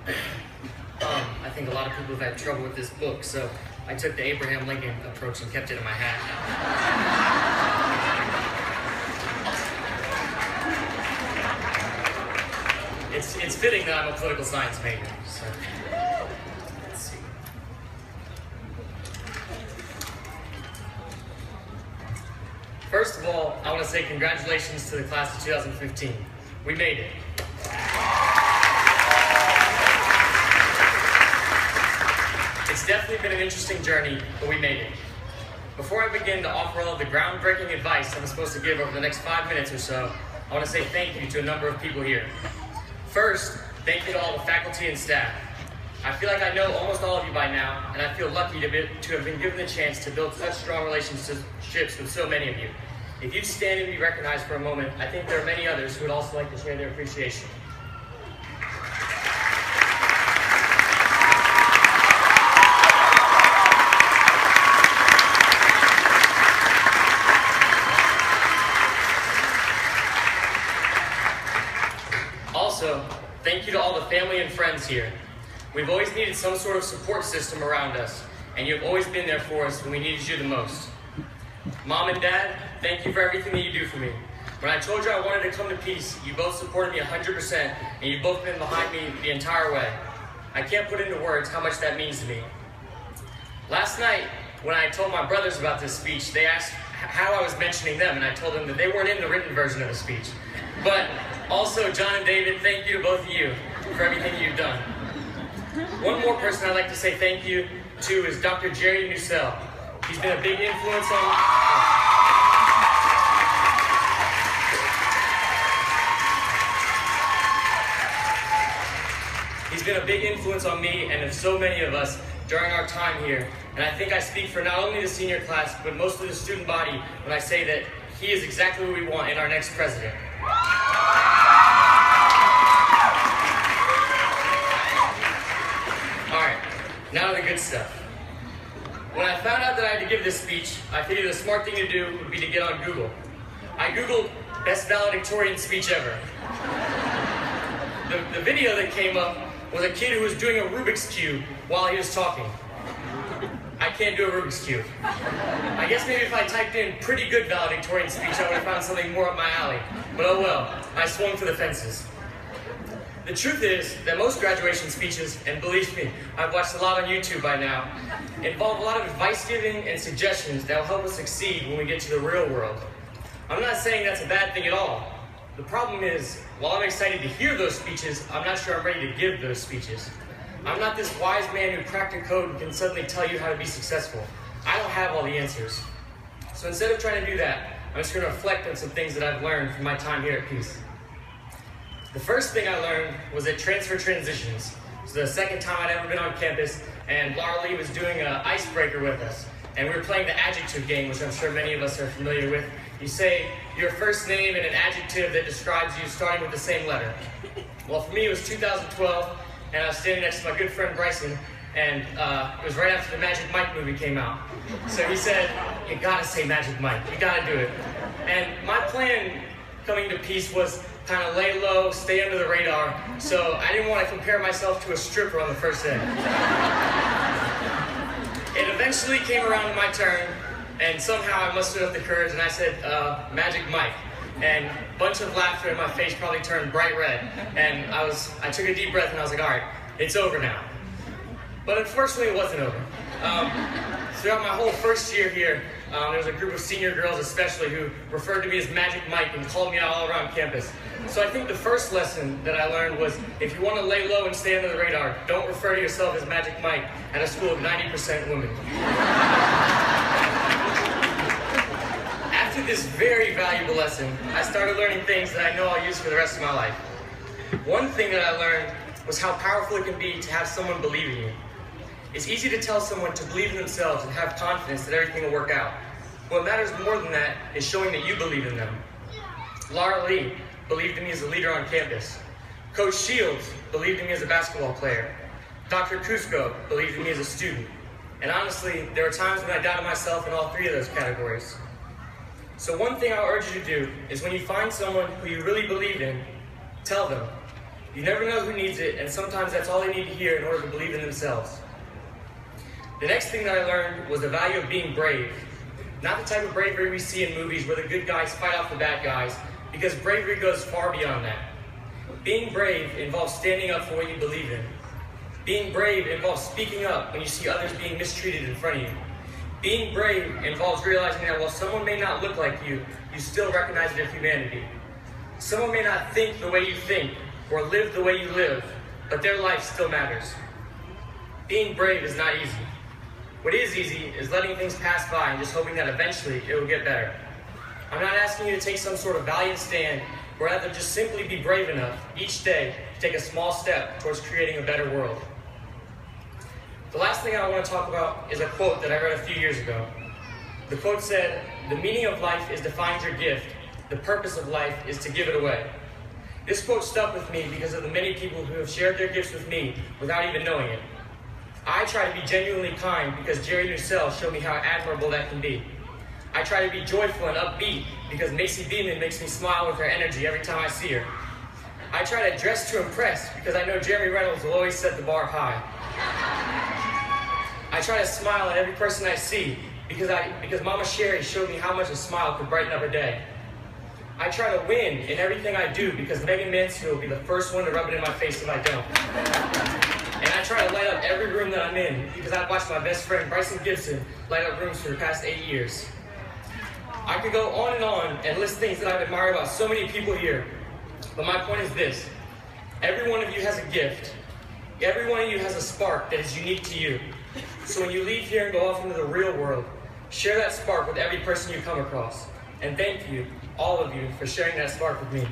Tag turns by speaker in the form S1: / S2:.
S1: I think a lot of people have had trouble with this book, so I took the Abraham Lincoln approach and kept it in my hat. It's fitting that I'm a political science major, so let's see. First of all, I want to say congratulations to the class of 2015. We made it. It's definitely been an interesting journey, but we made it. Before I begin to offer all of the groundbreaking advice I'm supposed to give over the next 5 minutes or so, I want to say thank you to a number of people here. First, thank you to all the faculty and staff. I feel like I know almost all of you by now, and I feel lucky to have been given the chance to build such strong relationships with so many of you. If you'd stand and be recognized for a moment, I think there are many others who would also like to share their appreciation. Also, thank you to all the family and friends here. We've always needed some sort of support system around us, and you've always been there for us when we needed you the most. Mom and Dad, thank you for everything that you do for me. When I told you I wanted to come to Peace, you both supported me 100%, and you've both been behind me the entire way. I can't put into words how much that means to me. Last night, when I told my brothers about this speech, they asked how I was mentioning them, and I told them that they weren't in the written version of the speech. But also, John and David, thank you to both of you for everything you've done. One more person I'd like to say thank you to is Dr. Jerry Nussel. He's been a big influence on me and of so many of us during our time here. And I think I speak for not only the senior class, but most of the student body when I say that he is exactly what we want in our next president. Alright, now the good stuff. When I found out that I had to give this speech, I figured the smart thing to do would be to get on Google. I Googled best valedictorian speech ever. The video that came up was a kid who was doing a Rubik's Cube while he was talking. I can't do a Rubik's Cube. I guess maybe if I typed in pretty good valedictorian speech, I would have found something more up my alley. But oh well, I swung for the fences. The truth is that most graduation speeches, and believe me, I've watched a lot on YouTube by now, involve a lot of advice giving and suggestions that will help us succeed when we get to the real world. I'm not saying that's a bad thing at all. The problem is, while I'm excited to hear those speeches, I'm not sure I'm ready to give those speeches. I'm not this wise man who cracked a code and can suddenly tell you how to be successful. I don't have all the answers. So instead of trying to do that, I'm just going to reflect on some things that I've learned from my time here at Peace. The first thing I learned was at transfer transitions. It was the second time I'd ever been on campus, and Laura Lee was doing an icebreaker with us. And we were playing the adjective game, which I'm sure many of us are familiar with. You say your first name and an adjective that describes you starting with the same letter. Well, for me, it was 2012, and I was standing next to my good friend Bryson, and it was right after the Magic Mike movie came out. So he said, you gotta say Magic Mike, you gotta do it. And my plan coming to Peace was kind of lay low, stay under the radar, so I didn't want to compare myself to a stripper on the first day. It eventually came around to my turn, and somehow I mustered up the courage and I said, Magic Mike. And a bunch of laughter in my face probably turned bright red. And I took a deep breath and I was like, all right, it's over now. But unfortunately, it wasn't over. Throughout my whole first year here, there was a group of senior girls especially who referred to me as Magic Mike and called me out all around campus. So I think the first lesson that I learned was if you want to lay low and stay under the radar, don't refer to yourself as Magic Mike at a school of 90% women. After this very valuable lesson, I started learning things that I know I'll use for the rest of my life. One thing that I learned was how powerful it can be to have someone believe in you. It's easy to tell someone to believe in themselves and have confidence that everything will work out. What matters more than that is showing that you believe in them. Laura Lee believed in me as a leader on campus. Coach Shields believed in me as a basketball player. Dr. Cusco believed in me as a student. And honestly, there are times when I doubted myself in all three of those categories. So one thing I'll urge you to do is when you find someone who you really believe in, tell them. You never know who needs it, and sometimes that's all they need to hear in order to believe in themselves. The next thing that I learned was the value of being brave. Not the type of bravery we see in movies where the good guys fight off the bad guys, because bravery goes far beyond that. Being brave involves standing up for what you believe in. Being brave involves speaking up when you see others being mistreated in front of you. Being brave involves realizing that while someone may not look like you, you still recognize their humanity. Someone may not think the way you think, or live the way you live, but their life still matters. Being brave is not easy. What is easy is letting things pass by and just hoping that eventually it will get better. I'm not asking you to take some sort of valiant stand, but rather just simply be brave enough each day to take a small step towards creating a better world. The last thing I want to talk about is a quote that I read a few years ago. The quote said, "The meaning of life is to find your gift. The purpose of life is to give it away." This quote stuck with me because of the many people who have shared their gifts with me without even knowing it. I try to be genuinely kind because Jerry Nussel showed me how admirable that can be. I try to be joyful and upbeat because Macy Beeman makes me smile with her energy every time I see her. I try to dress to impress because I know Jeremy Reynolds will always set the bar high. I try to smile at every person I see because Mama Sherry showed me how much a smile could brighten up a day. I try to win in everything I do because Megan Mansfield will be the first one to rub it in my face if I don't. And I try to light up every room that I'm in because I've watched my best friend Bryson Gibson light up rooms for the past 8 years. I could go on and list things that I've admired about so many people here, but my point is this: every one of you has a gift. Every one of you has a spark that is unique to you. So when you leave here and go off into the real world, share that spark with every person you come across. And thank you, all of you, for sharing that spark with me.